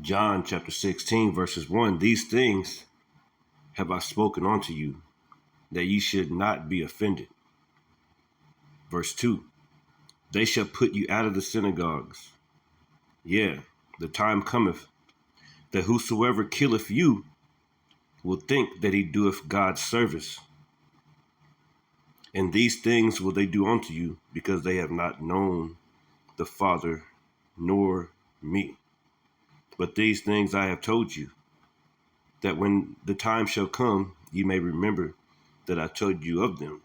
John chapter 16, verses 1. These things have I spoken unto you, that ye should not be offended. Verse 2. They shall put you out of the synagogues. Yeah, the time cometh that whosoever killeth you will think that he doeth God's service. And these things will they do unto you, because they have not known the Father nor me. But these things I have told you, that when the time shall come, ye may remember that I told you of them.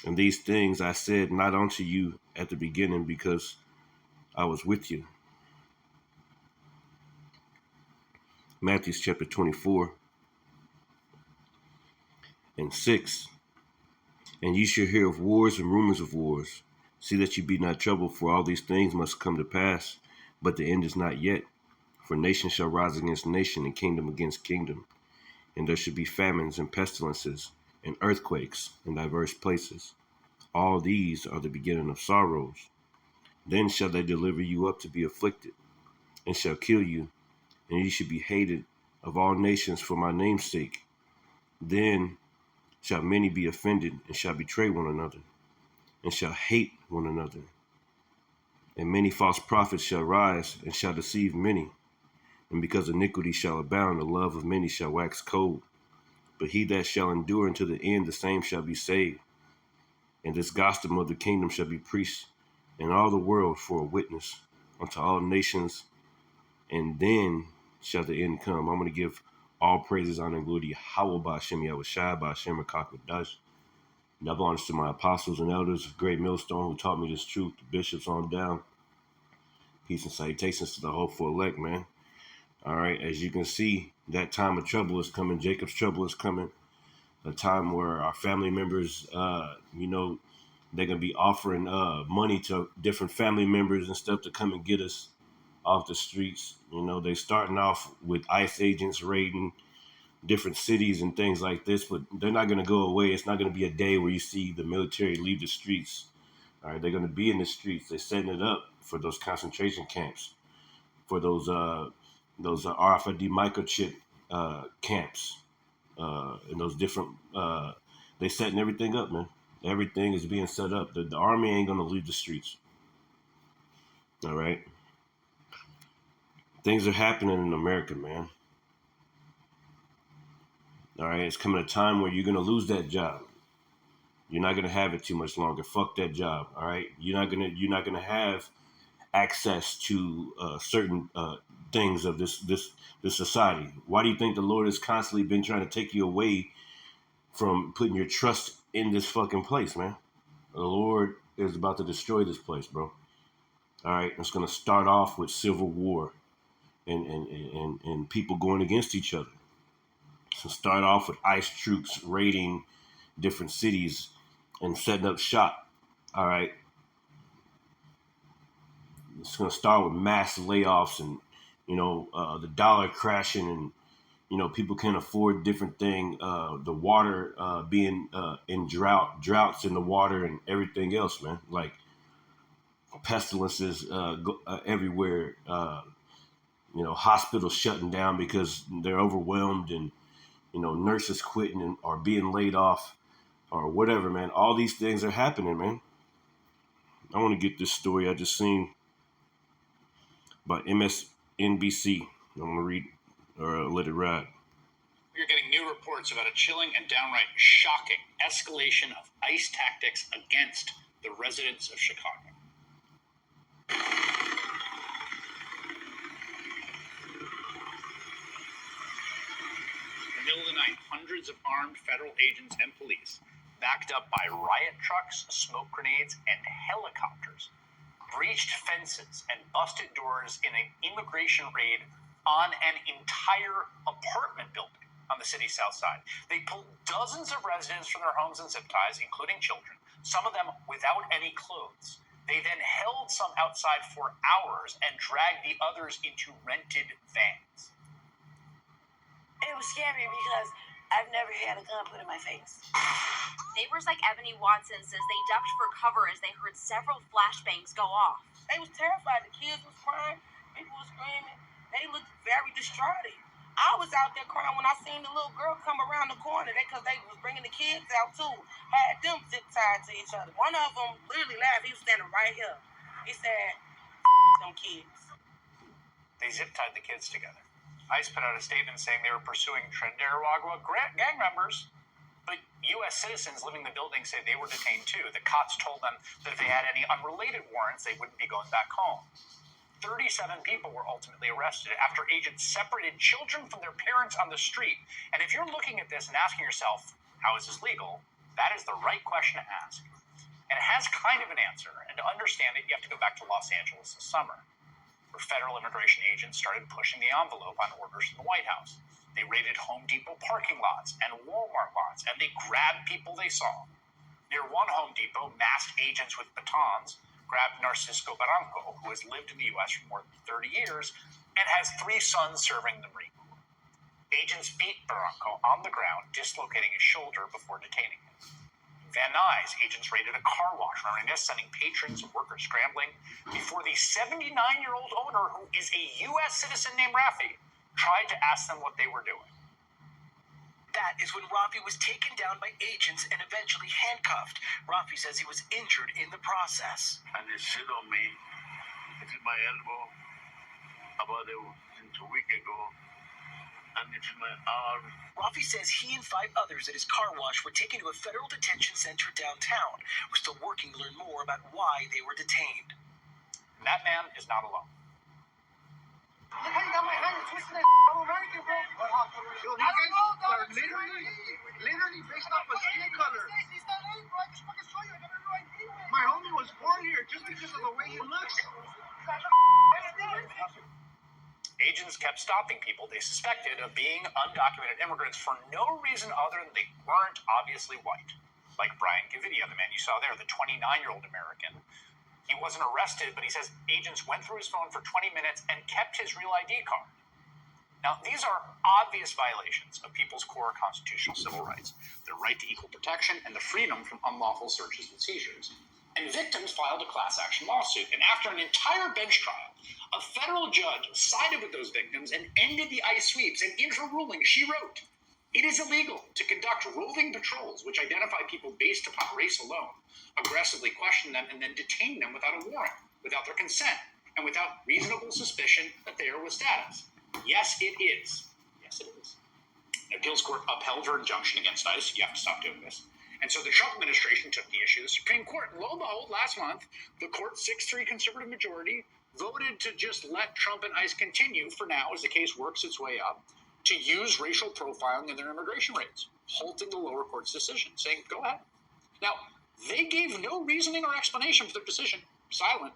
And these things I said not unto you at the beginning, because I was with you. Matthew chapter 24 and 6. And ye shall hear of wars and rumors of wars. See that ye be not troubled, for all these things must come to pass, but the end is not yet. For nation shall rise against nation, and kingdom against kingdom. And there shall be famines and pestilences and earthquakes in diverse places. All these are the beginning of sorrows. Then shall they deliver you up to be afflicted, and shall kill you, and ye shall be hated of all nations for my name's sake. Then shall many be offended, and shall betray one another, and shall hate one another. And many false prophets shall rise, and shall deceive many. And because iniquity shall abound, the love of many shall wax cold. But he that shall endure unto the end, the same shall be saved. And this gospel of the kingdom shall be preached in all the world for a witness unto all nations, and then shall the end come. I'm going to give all praises, honor, and glory to Yahweh Ba'Shem Yahushua Ba'Shem Rakakadash. Double honors to my apostles and elders of Great Millstone who taught me this truth, the bishops on down. Peace and salutations to the hopeful elect, man. All right, as you can see, that time of trouble is coming. Jacob's trouble is coming. A time where our family members, they're going to be offering money to different family members and stuff to come and get us off the streets. They're starting off with ICE agents raiding different cities and things like this, but they're not going to go away. It's not going to be a day where you see the military leave the streets. All right, they're going to be in the streets. They're setting it up for those concentration camps, for those RFID microchip camps, and those different. They're setting everything up, man. Everything is being set up. The army ain't going to leave the streets. All right. Things are happening in America, man. All right, it's coming a time where you're gonna lose that job. You're not gonna have it too much longer. Fuck that job. All right, you're not gonna have access to certain things of this society. Why do you think the Lord has constantly been trying to take you away from putting your trust in this fucking place, man? The Lord is about to destroy this place, bro. All right, it's gonna start off with civil war and people going against each other. So start off with ICE troops raiding different cities and setting up shop. All right. It's going to start with mass layoffs and, the dollar crashing and, people can't afford different things. The water being in droughts in the water and everything else, man. Like pestilences everywhere. Hospitals shutting down because they're overwhelmed and, nurses quitting and or being laid off or whatever, man. All these things are happening, man. I want to get this story I just seen by MSNBC. I'm going to read or let it ride. We're getting new reports about a chilling and downright shocking escalation of ICE tactics against the residents of Chicago. Middle of the night, hundreds of armed federal agents and police, backed up by riot trucks, smoke grenades, and helicopters, breached fences and busted doors in an immigration raid on an entire apartment building on the city's south side. They pulled dozens of residents from their homes and zip ties, including children, some of them without any clothes. They then held some outside for hours and dragged the others into rented vans. It was scary because I've never had a gun put in my face. Neighbors like Ebony Watson says they ducked for cover as they heard several flashbangs go off. They was terrified. The kids was crying. People was screaming. They looked very distraught. I was out there crying when I seen the little girl come around the corner. Because they was bringing the kids out too. Had them zip tied to each other. One of them literally laughed. He was standing right here. He said, them kids. They zip-tied the kids together. ICE put out a statement saying they were pursuing Trinidad gang members, but U.S. citizens living in the building say they were detained too. The cops told them that if they had any unrelated warrants, they wouldn't be going back home. 37 people were ultimately arrested after agents separated children from their parents on the street. And if you're looking at this and asking yourself, how is this legal? That is the right question to ask. And it has kind of an answer. And to understand it, you have to go back to Los Angeles this summer, where federal immigration agents started pushing the envelope on orders from the White House. They raided Home Depot parking lots and Walmart lots, and they grabbed people they saw. Near one Home Depot, masked agents with batons grabbed Narcisco Barranco, who has lived in the U.S. for more than 30 years and has 3 sons serving the Marine Corps. Agents beat Barranco on the ground, dislocating his shoulder before detaining him. Van Nuys, agents raided a car wash, running this, sending patrons and workers scrambling before the 79-year-old owner, who is a U.S. citizen named Rafi, tried to ask them what they were doing. That is when Rafi was taken down by agents and eventually handcuffed. Rafi says he was injured in the process. And they sit on me, it's in my elbow, about a week ago, and it's in my arm. Rafi says he and 5 others at his car wash were taken to a federal detention center downtown. We're still working to learn more about why they were detained. And that man is not alone. Look how you got my hand twisted like I'm American, bro. Yo, these guys are literally based off of skin color. My homie was born here just because of the way he looks. Agents kept stopping people they suspected of being undocumented immigrants for no reason other than they weren't obviously white. Like Brian Gavidia, the man you saw there, the 29-year-old American. He wasn't arrested, but he says agents went through his phone for 20 minutes and kept his real ID card. Now, these are obvious violations of people's core constitutional civil rights, their right to equal protection and the freedom from unlawful searches and seizures. And victims filed a class action lawsuit, and after an entire bench trial, a federal judge sided with those victims and ended the ICE sweeps, and in her ruling, she wrote, "It is illegal to conduct roving patrols which identify people based upon race alone, aggressively question them, and then detain them without a warrant, without their consent, and without reasonable suspicion that they are with status." Yes, it is. Yes, it is. The appeals court upheld her injunction against ICE. You have to stop doing this. And so the Trump administration took the issue to the Supreme Court. Lo and behold, last month, the court's 6-3 conservative majority voted to just let Trump and ICE continue for now, as the case works its way up, to use racial profiling in their immigration raids, halting the lower court's decision, saying, go ahead. Now, they gave no reasoning or explanation for their decision, silent,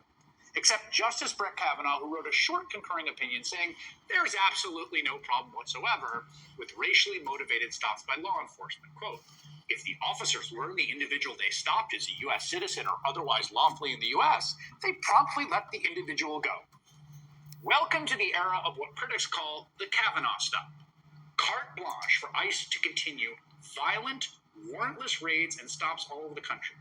except Justice Brett Kavanaugh, who wrote a short concurring opinion saying there's absolutely no problem whatsoever with racially motivated stops by law enforcement. Quote, "If the officers learn the individual they stopped is a U.S. citizen or otherwise lawfully in the U.S., they promptly let the individual go." Welcome to the era of what critics call the Kavanaugh stop. Carte blanche for ICE to continue violent, warrantless raids and stops all over the country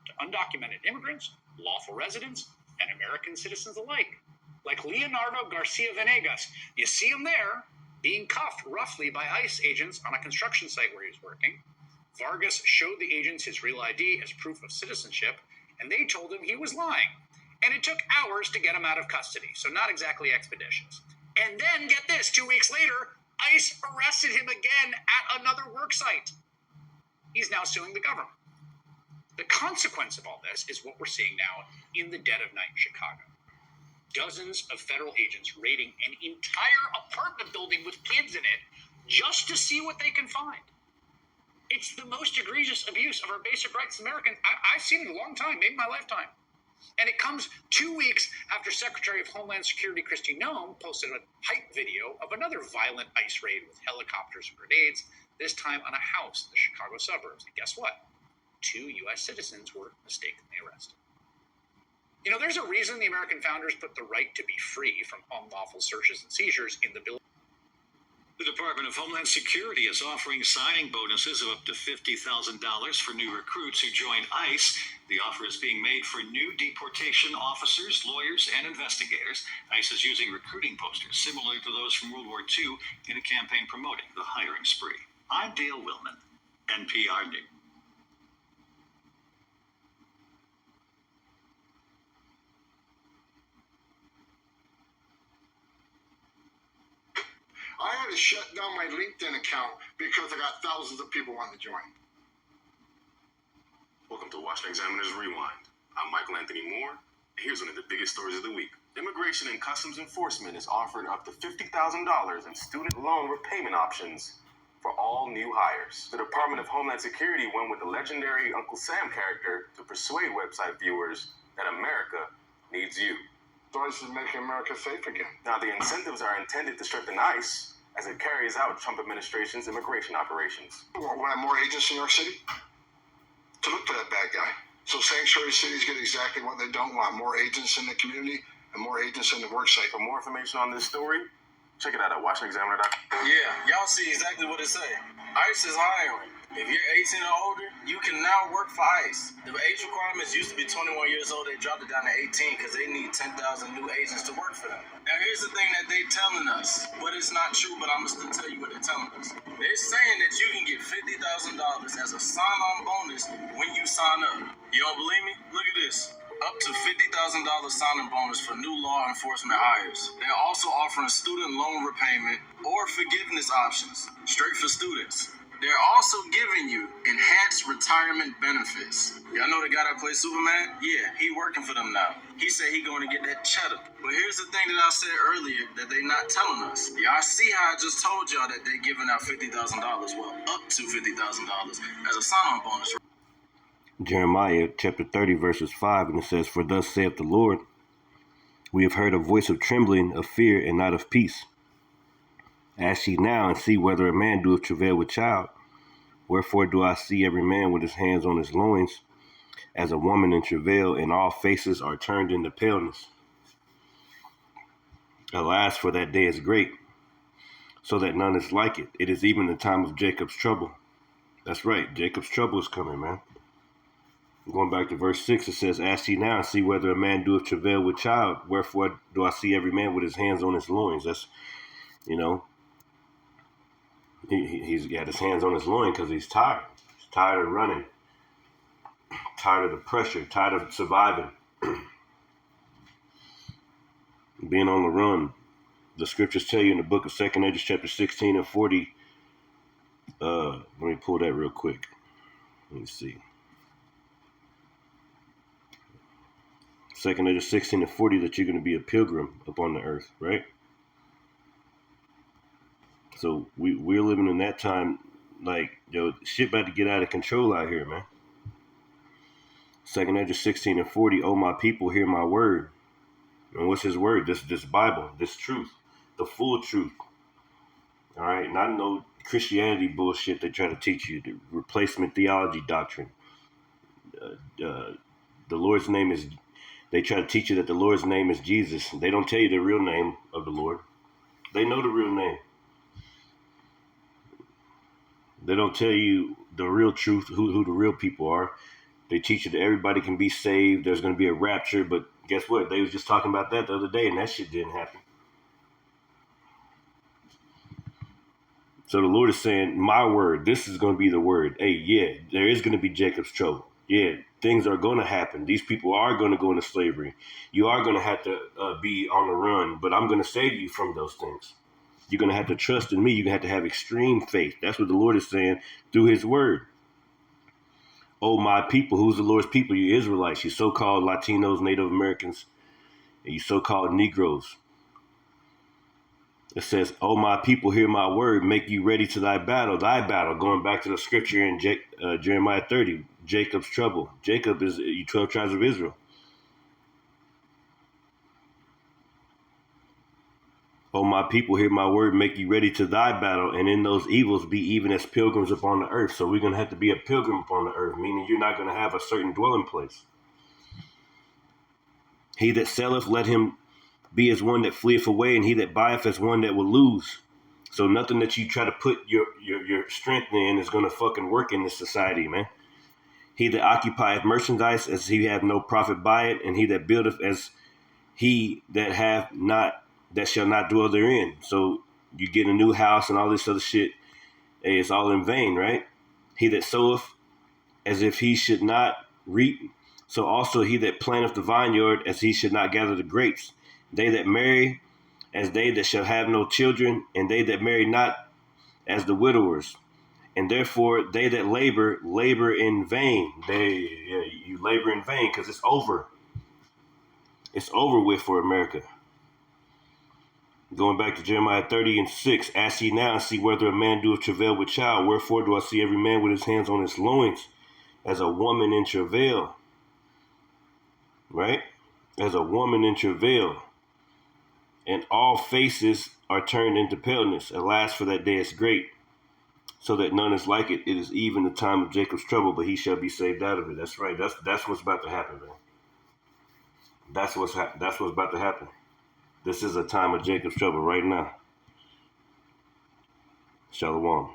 to undocumented immigrants, lawful residents, and American citizens alike. Like Leonardo Garcia Venegas, you see him there, being cuffed roughly by ICE agents on a construction site where he was working. Vargas showed the agents his real ID as proof of citizenship, and they told him he was lying. And it took hours to get him out of custody, so not exactly expeditious. And then, get this, 2 weeks later, ICE arrested him again at another work site. He's now suing the government. The consequence of all this is what we're seeing now in the dead of night in Chicago. Dozens of federal agents raiding an entire apartment building with kids in it just to see what they can find. It's the most egregious abuse of our basic rights as Americans I've seen in a long time, maybe my lifetime. And it comes 2 weeks after Secretary of Homeland Security Kristi Noem posted a hype video of another violent ICE raid with helicopters and grenades, this time on a house in the Chicago suburbs. And guess what? 2 U.S. citizens were mistakenly arrested. You know, there's a reason the American founders put the right to be free from unlawful searches and seizures in the Bill. The Department of Homeland Security is offering signing bonuses of up to $50,000 for new recruits who join ICE. The offer is being made for new deportation officers, lawyers, and investigators. ICE is using recruiting posters similar to those from World War II in a campaign promoting the hiring spree. I'm Dale Willman, NPR News. I had to shut down my LinkedIn account because I got thousands of people wanting to join. Welcome to Washington Examiner's Rewind. I'm Michael Anthony Moore, and here's one of the biggest stories of the week. Immigration and Customs Enforcement is offering up to $50,000 in student loan repayment options for all new hires. The Department of Homeland Security went with the legendary Uncle Sam character to persuade website viewers that America needs you. So this is making America safe again. Now, the incentives are intended to strengthen ICE as it carries out Trump administration's immigration operations. We want more agents in New York City to look for that bad guy. So sanctuary cities get exactly what they don't want: more agents in the community and more agents in the work site. For more information on this story, check it out at WashingtonExaminer.com. Yeah, y'all see exactly what it say. ICE is hiring. If you're 18 or older, you can now work for ICE. The age requirements used to be 21 years old. They dropped it down to 18 because they need 10,000 new agents to work for them. Now, here's the thing that they telling us, but it's not true, but I'm going to still tell you what they're telling us. They're saying that you can get $50,000 as a sign-on bonus when you sign up. You don't believe me? Look at this. Up to $50,000 signing bonus for new law enforcement hires. They're also offering student loan repayment or forgiveness options, straight for students. They're also giving you enhanced retirement benefits. Y'all know the guy that plays Superman? Yeah, he working for them now. He said he going to get that cheddar. But here's the thing that I said earlier that they not telling us. Y'all see how I just told y'all that they giving out $50,000, well, up to $50,000 as a sign-on bonus. Jeremiah chapter 30 verses 5, and it says, "For thus saith the Lord, we have heard a voice of trembling, of fear, and not of peace. Ask ye now, and see whether a man doeth travail with child. Wherefore do I see every man with his hands on his loins, as a woman in travail, and all faces are turned into paleness. Alas, for that day is great, so that none is like it. It is even the time of Jacob's trouble." That's right, Jacob's trouble is coming, man. Going back to verse 6, it says, "Ask ye now, and see whether a man doeth travail with child. Wherefore do I see every man with his hands on his loins." That's, he's got his hands on his loin because he's tired. He's tired of running, tired of the pressure, tired of surviving, being on the run. The scriptures tell you in the book of 2 Edges chapter 16 and 40. Let me pull that real quick. Let me see. 2 Edges 16 and 40, that you're going to be a pilgrim upon the earth, right? So we're living in that time, like, shit about to get out of control out here, man. 2 Edges 16 and 40, "Oh, my people, hear my word." And what's his word? This Bible, this truth, the full truth. All right, not no Christianity bullshit they try to teach you, the replacement theology doctrine. The Lord's name is, they try to teach you that the Lord's name is Jesus. They don't tell you the real name of the Lord. They know the real name. They don't tell you the real truth, who the real people are. They teach you that everybody can be saved. There's going to be a rapture, but guess what? They was just talking about that the other day, and that shit didn't happen. So the Lord is saying, my word, this is going to be the word. Hey, yeah, there is going to be Jacob's trouble. Yeah, things are going to happen. These people are going to go into slavery. You are going to have to be on the run, but I'm going to save you from those things. You're going to have to trust in me. You're going to have extreme faith. That's what the Lord is saying through his word. "Oh, my people." Who's the Lord's people? You Israelites, you so-called Latinos, Native Americans, and you so-called Negroes. It says, "Oh, my people, hear my word. Make you ready to thy battle. Thy battle." Going back to the scripture in Jeremiah 30, Jacob's trouble. Jacob is 12 tribes of Israel. "Oh, my people, hear my word. Make you ready to thy battle. And in those evils be even as pilgrims upon the earth." So we're going to have to be a pilgrim upon the earth, meaning you're not going to have a certain dwelling place. "He that selleth, let him be as one that fleeth away, and he that buyeth as one that will lose. So nothing that you try to put your strength in is going to fucking work in this society, man. He that occupieth merchandise as he have no profit by it, and he that buildeth as he that have not, that shall not dwell therein. So you get a new house and all this other shit, hey, it's all in vain, right? He that soweth as if he should not reap, so also he that planteth the vineyard as he should not gather the grapes. They that marry as they that shall have no children, and they that marry not as the widowers. And therefore they that labor in vain. You labor in vain because it's over. It's over with for America. Going back to Jeremiah 30:6, ask ye now and see whether a man doeth travail with child. Wherefore do I see every man with his hands on his loins, as a woman in travail? Right? As a woman in travail. And all faces are turned into paleness. Alas, for that day is great, so that none is like it. It is even the time of Jacob's trouble, but he shall be saved out of it. That's right. That's what's about to happen, man. That's what's about to happen. This is a time of Jacob's trouble right now. Shalom.